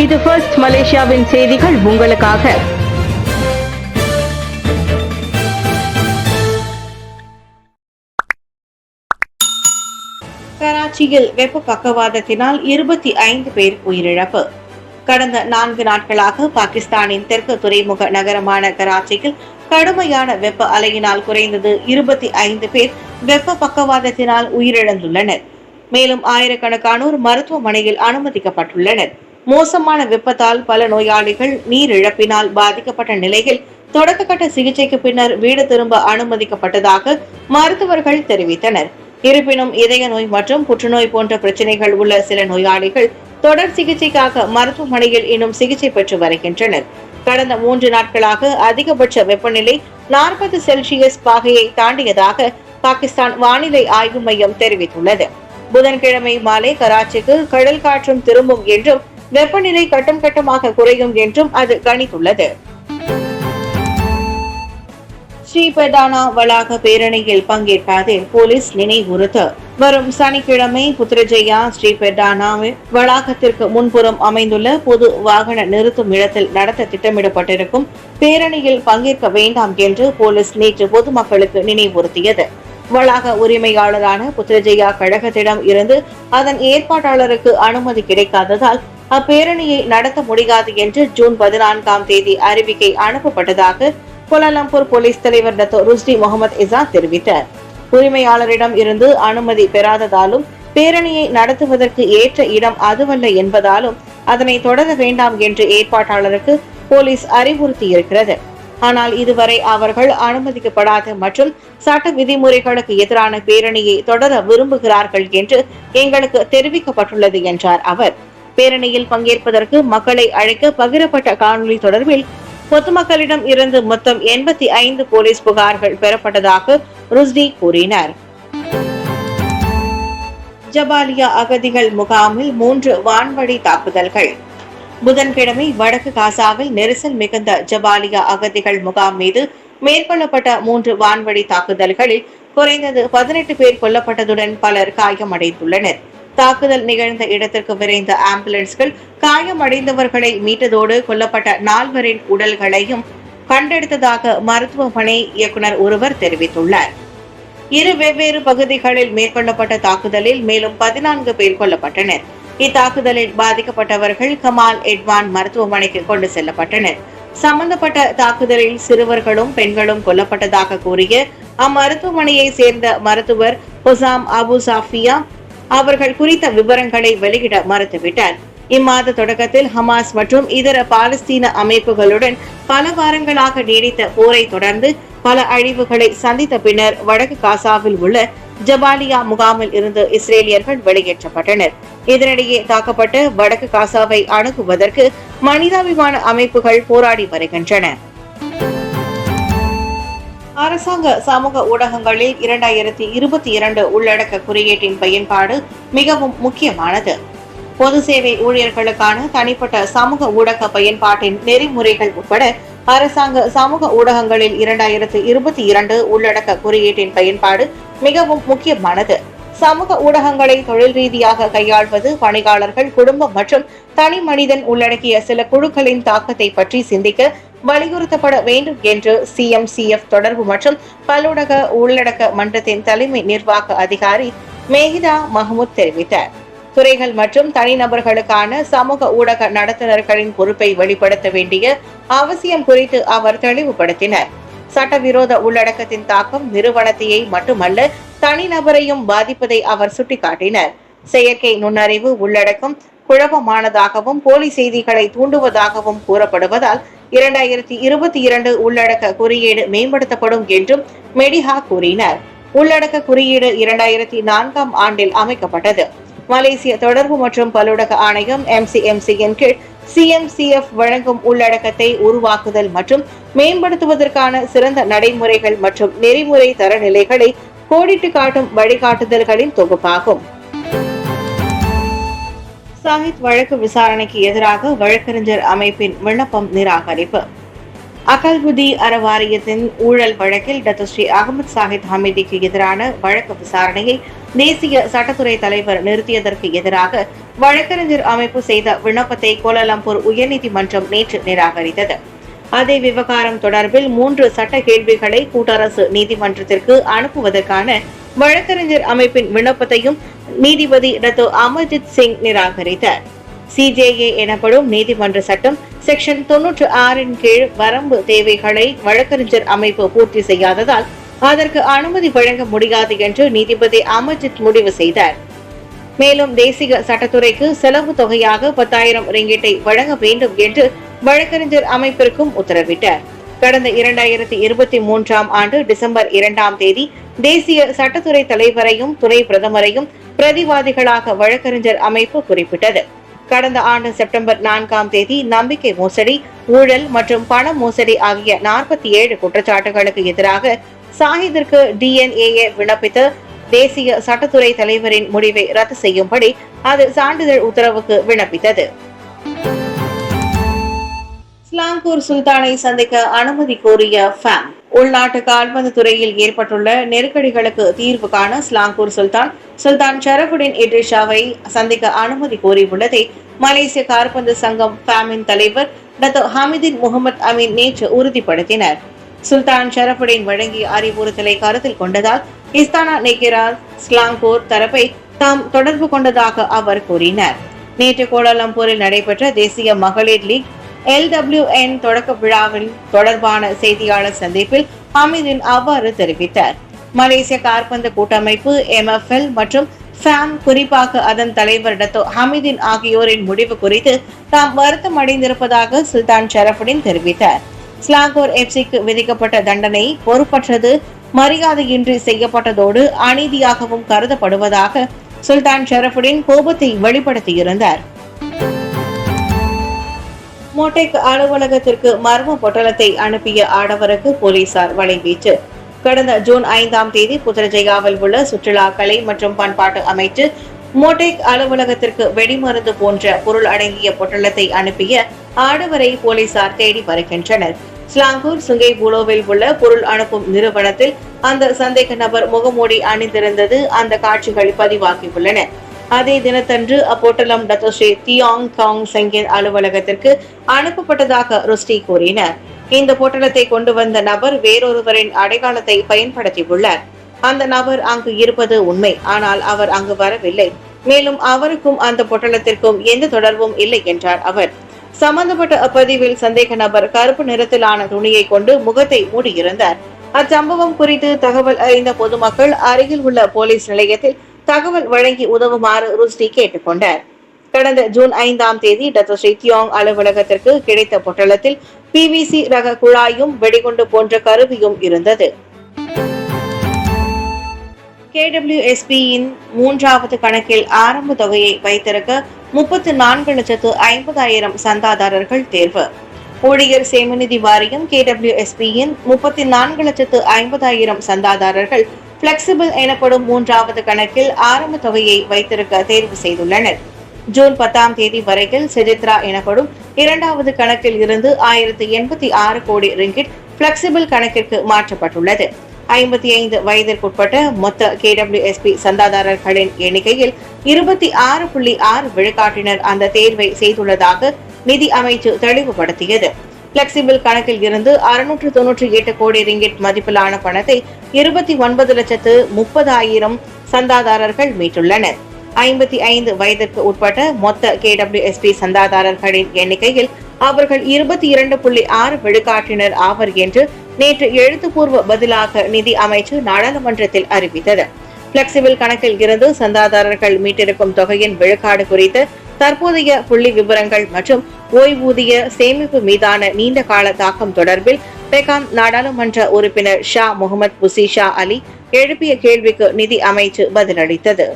இது ஃபர்ஸ்ட் மலேசியாவின் செய்திகள் உங்களுக்காக. கராச்சியில் வெப்ப பக்கவாதத்தினால் 25 பேர் உயிரிழப்பு. கடந்த 4 நாட்களாக பாகிஸ்தானின் தெற்கு துறைமுக நகரமான கராச்சியில் கடுமையான வெப்ப அலையினால் குறைந்தது 25 பேர் வெப்ப பக்கவாதத்தினால் உயிரிழந்துள்ளனர். மேலும் ஆயிரக்கணக்கானோர் மருத்துவமனையில் அனுமதிக்கப்பட்டுள்ளனர். மோசமான வெப்பத்தால் பல நோயாளிகள் நீரிழப்பினால் பாதிக்கப்பட்ட நிலையில் தொடக்கக்கட்ட சிகிச்சைக்கு பின்னர் வீடு திரும்ப அனுமதிக்கப்பட்டதாக மருத்துவர்கள் தெரிவித்தனர். இருப்பினும் இதய நோய் மற்றும் புற்றுநோய் போன்ற பிரச்சனைகள் உள்ள சில நோயாளிகள் தொடர் சிகிச்சைக்காக மருத்துவமனையில் இன்னும் சிகிச்சை பெற்று வருகின்றனர். கடந்த 3 நாட்களாக அதிகபட்ச வெப்பநிலை 40 செல்சியஸ் பாகையை தாண்டியதாக பாகிஸ்தான் வானிலை ஆய்வு மையம் தெரிவித்துள்ளது. புதன்கிழமை மாலை கராச்சிக்கு கடல் காற்றும் திரும்பும் என்றும் வெப்பநிலை கட்டம் கட்டமாக குறையும் என்றும் அது கணித்துள்ளது. ஸ்ரீபெடானா வளாக பேரணியில் பங்கேற்காதே போலீஸ் நினைவுறுத்து. வரும் சனிக்கிழமை புத்ரஜயா ஸ்ரீபெடானா வளாகத்திற்கு முன்புறம் அமைந்துள்ள பொது வாகன நிறுத்தும் இடத்தில் நடத்த திட்டமிடப்பட்டிருக்கும் பேரணியில் பங்கேற்க வேண்டாம் என்று போலீஸ் நேற்று பொதுமக்களுக்கு நினைவுறுத்தியது. வளாக உரிமையாளரான புத்ரஜயா கழகத்திடம் இருந்து அதன் ஏற்பாட்டாளருக்கு அனுமதி கிடைக்காததால் அப்பேரணியை நடத்த முடியாது என்று ஜூன் 14ஆம் தேதி அறிவிக்கை அனுப்பப்பட்டதாக கோலாலம்பூர் போலீஸ் தலைவர் டத்தோ ருஸ்டி முகமது இசாத் தெரிவித்தார். உரிமையாளரிடம் இருந்து அனுமதி பெறாததாலும் பேரணியை நடத்துவதற்கு ஏற்ற இடம் அதுவல்ல என்பதாலும் அதனை தொடர வேண்டாம் என்று ஏற்பாட்டாளருக்கு போலீஸ் அறிவுறுத்தியிருக்கிறது. ஆனால் இதுவரை அவர்கள் அனுமதிக்கப்படாத மற்றும் சட்ட விதிமுறைகளுக்கு எதிரான பேரணியை தொடர விரும்புகிறார்கள் என்று எங்களுக்கு தெரிவிக்கப்பட்டுள்ளது என்றார் அவர். பேரணியில் பங்கேற்பதற்கு மக்களை அழைக்க பகிரப்பட்ட காணொலி தொடர்பில் பொதுமக்களிடம் இருந்து மொத்தம் 85 போலீஸ் புகார்கள் பெறப்பட்டதாக ருஸ்டி கூறினார். ஜபாலியா அகதிகள் முகாமில் 3 வான்வழி தாக்குதல்கள். புதன்கிழமை வடக்கு காசாவில் நெரிசல் மிகுந்த ஜபாலியா அகதிகள் முகாம் மீது மேற்கொள்ளப்பட்ட 3 வான்வழி தாக்குதல்களில் குறைந்தது 18 பேர் கொல்லப்பட்டதுடன் பலர் காயமடைந்துள்ளனர். தாக்குதல் நிகழ்ந்த இடத்திற்கு விரைந்த ஆம்புலன்ஸ்கள் காயமடைந்தவர்களை மீட்டதோடு கொல்லப்பட்ட 4 உடல்களையும் கண்டெடுத்ததாக மருத்துவமனை இயக்குநர் ஒருவர் தெரிவித்துள்ளார். 2 வெவ்வேறு பகுதிகளில் மேற்கொள்ளப்பட்ட தாக்குதலில் மேலும் 14 பேர் கொல்லப்பட்டனர். இத்தாக்குதலில் பாதிக்கப்பட்டவர்கள் கமால் எட்வான் மருத்துவமனைக்கு கொண்டு செல்லப்பட்டனர். சம்பந்தப்பட்ட தாக்குதலில் சிறுவர்களும் பெண்களும் கொல்லப்பட்டதாக கூறிய அம்மருத்துவமனையை சேர்ந்த மருத்துவர் ஹுசாம் அபு சாஃபியா அவர்கள் குறித்த விவரங்களை வெளியிட மறுத்துவிட்டார். இம்மாத தொடக்கத்தில் ஹமாஸ் மற்றும் இதர பாலஸ்தீன அமைப்புகளுடன் பல வாரங்களாக நீடித்த போரை தொடர்ந்து பல அழிவுகளை சந்தித்த பின்னர் வடக்கு காசாவில் உள்ள ஜபாலியா முகாமில் இருந்து இஸ்ரேலியர்கள் வெளியேற்றப்பட்டனர். இதனிடையே தாக்கப்பட்ட வடக்கு காசாவை அணுகுவதற்கு மனிதாபிமான அமைப்புகள் போராடி வருகின்றன. அரசாங்க சமூக ஊடகங்களில் 2022 உள்ளடக்க குறியீட்டின் பயன்பாடு மிகவும் முக்கியமானது. பொது சேவை ஊழியர்களுக்கான தனிப்பட்ட சமூக ஊடக பயன்பாட்டின் நெறிமுறைகள் உட்பட அரசாங்க சமூக ஊடகங்களில் 2022 உள்ளடக்க குறியீட்டின் பயன்பாடு மிகவும் முக்கியமானது. சமூக ஊடகங்களை தொழில் ரீதியாக கையாள்வது பணியாளர்கள், குடும்பம் மற்றும் தனி மனிதன் உள்ளடக்கிய சில குழுக்களின் தாக்கத்தை பற்றி சிந்திக்க வலியுறுத்தப்பட வேண்டும் என்று CMCF தொடர்பு மற்றும் பல்லூடக உள்ளடக்க மன்றத்தின் தலைமை நிர்வாக அதிகாரி மேஹிதா மஹமூத் தெரிவித்தார். துறைகள் மற்றும் தனிநபர்களுக்கான சமூக ஊடக நடத்துனர்களின் பொறுப்பை வெளிப்படுத்த வேண்டிய அவசியம் குறித்து அவர் தெளிவுபடுத்தினார். சட்டவிரோத உள்ளடக்கத்தின் தாக்கம் நிறுவனத்தையே மட்டுமல்ல தனிநபரையும் பாதிப்பதை அவர் சுட்டிக்காட்டினார். செயற்கை நுண்ணறிவு உள்ளடக்கம் குழப்பமானதாகவும் போலி செய்திகளை தூண்டுவதாகவும் கூறப்படுவதால் 2022 உள்ளடக்க குறியீடு மேம்படுத்தப்படும் என்றும் மெடிஹா கூறினார். உள்ளடக்க குறியீடு 2004ஆம் ஆண்டில் அமைக்கப்பட்டது. மலேசிய தொடர்பு மற்றும் பல்லூடக ஆணையம் MCMC-இன் கீழ் CMCF வழங்கும் உள்ளடக்கத்தை உருவாக்குதல் மற்றும் மேம்படுத்துவதற்கான சிறந்த நடைமுறைகள் மற்றும் நெறிமுறை தரநிலைகளை கோடிட்டு காட்டும் வழிகாட்டுதல்களின் தொகுப்பாகும். சாஹித் வழக்கு விசாரணைக்கு எதிராக வழக்கறிஞர் அமைப்பின் விண்ணப்பம் நிராகரிப்பு. அகல்புதி அறவாரியத்தின் ஊழல் வழக்கில் டத்தோ ஸ்ரீ அகமது சாஹித் ஹமீதிக்கு எதிரான வழக்கு விசாரணையை தேசிய சட்டத்துறை தலைவர் நிறுத்தியதற்கு எதிராக வழக்கறிஞர் அமைப்பு செய்த விண்ணப்பத்தை கோலாலம்பூர் உயர்நீதிமன்றம் நேற்று நிராகரித்தது. அதே விவகாரம் தொடர்பில் 3 சட்ட கேள்விகளை கூட்டரசு நீதிமன்றத்திற்கு அனுப்புவதற்கான வழக்கறிஞர் அமைப்பின் விண்ணப்பத்தையும் நீதிபதி டத்தோ அமர்ஜித் சிங் நிராகரித்தார். CJA எனப்படும் நீதிமன்ற சட்டம் செக்ஷன் 96 கீழ் வரம்பு தேவைகளை வழக்கறிஞர் அமைப்பு பூர்த்தி செய்யாததால் அதற்கு அனுமதி வழங்க முடியாது என்று நீதிபதி அமர்ஜித் முடிவு செய்தார். மேலும் தேசிய சட்டத்துறைக்கு செலவு தொகையாக 10,000 ரிங்கிட்டை வழங்க வேண்டும் என்று வழக்கறிஞர் அமைப்பிற்கும் உத்தரவிட்டார். கடந்த 2023 ஆண்டு டிசம்பர் 2 தேதி தேசிய சட்டத்துறை தலைவரையும் துணை பிரதமரையும் பிரதிவாதிகளாக வழக்கறிஞர் அமைப்பு குறிப்பிட்டது. கடந்த ஆண்டு செப்டம்பர் 4 தேதி நம்பிக்கை மோசடி, ஊழல் மற்றும் பண மோசடி ஆகிய 47 குற்றச்சாட்டுகளுக்கு எதிராக சாஹிதிற்கு DNA விண்ணப்பித்த தேசிய சட்டத்துறை தலைவரின் முடிவை ரத்து செய்யும்படி அது சான்றிதழ் உத்தரவுக்கு விண்ணப்பித்தது. ஸ்லாங்கூர் சுல்தானை சந்திக்க அனுமதி கோரிய FAM. உள்நாட்டு கால்பந்து துறையில் ஏற்பட்டுள்ள நெருக்கடிகளுக்கு தீர்வு காண ஸ்லாங்கூர் சுல்தான் ஷரஃபுடின் இட்ரிஷாவை சந்திக்க அனுமதி கோரியுள்ளதை மலேசிய கால்பந்து சங்கம் FAM-இன் தலைவர் டத்தோ ஹமீதின் முகமது அமீன் நேற்று உறுதிப்படுத்தினர். சுல்தான் ஷரஃபுடின் வழங்கிய அறிவுறுத்தலை கருத்தில் கொண்டதால் இஸ்தானா நெகிரா ஸ்லாங்கூர் தரப்பை தாம் தொடர்பு கொண்டதாக அவர் கூறினார். நேற்று கோலாலம்பூரில் நடைபெற்ற தேசிய மகளிர் லீக் LWN தொடக்க விழாவில் தொடர்பான செய்தியாளர் சந்திப்பில் ஹமீதின் அவ்வாறு தெரிவித்தார். மலேசிய கால்பந்து கூட்டமைப்பு MFL மற்றும் FAM குறிப்பாக அதன் தலைவர் டத்தோ ஹமீதின் ஆகியோரின் முடிவு குறித்து தாம் வருத்தம் அடைந்திருப்பதாக சுல்தான் ஷரஃபுடின் தெரிவித்தார். ஸ்லாங்கூர் FC-க்கு விதிக்கப்பட்ட தண்டனை பொறுப்பற்றது, மரியாதையின்றி செய்யப்பட்டதோடு அநீதியாகவும் கருதப்படுவதாக சுல்தான் ஷரஃபுடின் கோபத்தை வெளிப்படுத்தியிருந்தார். மோட்டெக் அலுவலகத்திற்கு மர்ம பொட்டலத்தை அனுப்பிய ஆடவருக்கு போலீசார் வலைவீச்சு. கடந்த ஜூன் 5 தேதி புத்ரஜயாவில் உள்ள சுற்றுலா, கலை மற்றும் பண்பாட்டு அமைச்சு மோட்டெக் அலுவலகத்திற்கு வெடிமருந்து போன்ற பொருள் அடங்கிய பொட்டலத்தை அனுப்பிய ஆடவரை போலீசார் தேடி வருகின்றனர். ஸ்லாங்கூர் சுங்கை பூலோவில் உள்ள பொருள் அனுப்பும் நிறுவனத்தில் அந்த சந்தேக நபர் முகமூடி அணிந்திருந்தது அந்த காட்சிகள் பதிவாகியுள்ளன. அதே தினத்தன்று அப்பொட்டலம் டத்தோ ஸ்ரீ தியாங் காங் செங்கின் அலுவலகத்திற்கு அனுப்பப்பட்டதாக ருஸ்டி கூறினார். இந்த பொட்டலத்தை கொண்டு வந்த நபர் வேறொருவரின் அடையாளத்தை பயன்படுத்தியுள்ளார். அந்த நபர் அங்கு இருப்பது உண்மை, ஆனால் அவர் அங்கு வரவில்லை. மேலும் அவருக்கும் அந்த பொட்டலத்திற்கும் எந்த தொடர்பும் இல்லை என்றார் அவர். சம்பந்தப்பட்ட அப்பதிவில் சந்தேக நபர் கருப்பு நிறத்திலான துணியை கொண்டு முகத்தை மூடியிருந்தார். அச்சம்பவம் குறித்து தகவல் அறிந்த பொதுமக்கள் அருகில் உள்ள போலீஸ் நிலையத்தில் தகவல் வழங்கி உதவுமாறு ருஸ்டி கேட்டுக்கொண்டார். கடந்த ஜூன் 5 தேதி டத்தோ ஸ்ரீ தியோங் அலுவலகத்திற்கு கிடைத்த பொட்டலத்தில் PVC ரக குழாயும் வெடிகுண்டு போன்ற கருவியும் இருந்தது. KWSP-யின் 3வது கணக்கில் ஆரம்ப தொகையை வைத்திருக்க 34,50,000 சந்தாதாரர்கள் தேர்வு. ஊழியர் சேமநிதி வாரியம் KWSP-யின் 34,50,000 சந்தாதாரர்கள் பிளெக்சிபிள் எனப்படும் 3வது கணக்கில் ஆரம்ப தொகையை வைத்திருக்க தேர்வு செய்துள்ளனர். ஜூன் 10 தேதி வரையில் செஜித்ரா எனப்படும் 2வது கணக்கில் இருந்து 1086 கோடி ரிங்கிட் பிளெக்சிபிள் கணக்கிற்கு மாற்றப்பட்டுள்ளது. 55 வயதிற்குட்பட்ட மொத்த KWSP சந்தாதாரர்களின் எண்ணிக்கையில் 26.6 விழுக்காட்டினர் அந்த தேர்வை செய்துள்ளதாக நிதி அமைச்சு தெளிவுபடுத்தியது. பிளெக்சிபிள் கணக்கில் இருந்து 698 கோடி ரிங்கிட் மதிப்பிலான பணத்தை 29,30,000 சந்தாதாரர்கள் மீட்டுள்ளனர். 55 வயதிற்கு உட்பட்ட மொத்த KWSP சந்தாதாரர்களின் எண்ணிக்கையில் அவர்கள் 22.6 விழுக்காட்டினர் ஆவர் என்று நேற்று எழுத்துப்பூர்வ பதிலாக நிதி அமைச்சு நாடாளுமன்றத்தில் அறிவித்தது. பிளெக்சிபிள் கணக்கில் இருந்து சந்தாதாரர்கள் மீட்டிருக்கும் தொகையின் விழுக்காடு குறித்து தற்போதைய புள்ளி விவரங்கள் மற்றும் ஓய்வூதிய சேமிப்பு மீதான நீண்ட கால தாக்கம் தொடர்பில் பெகாம் நாடாளுமன்ற உறுப்பினர் ஷா முகமது புசி ஷா அலி எழுப்பிய கேள்விக்கு நிதி அமைச்சு பதிலளித்தது.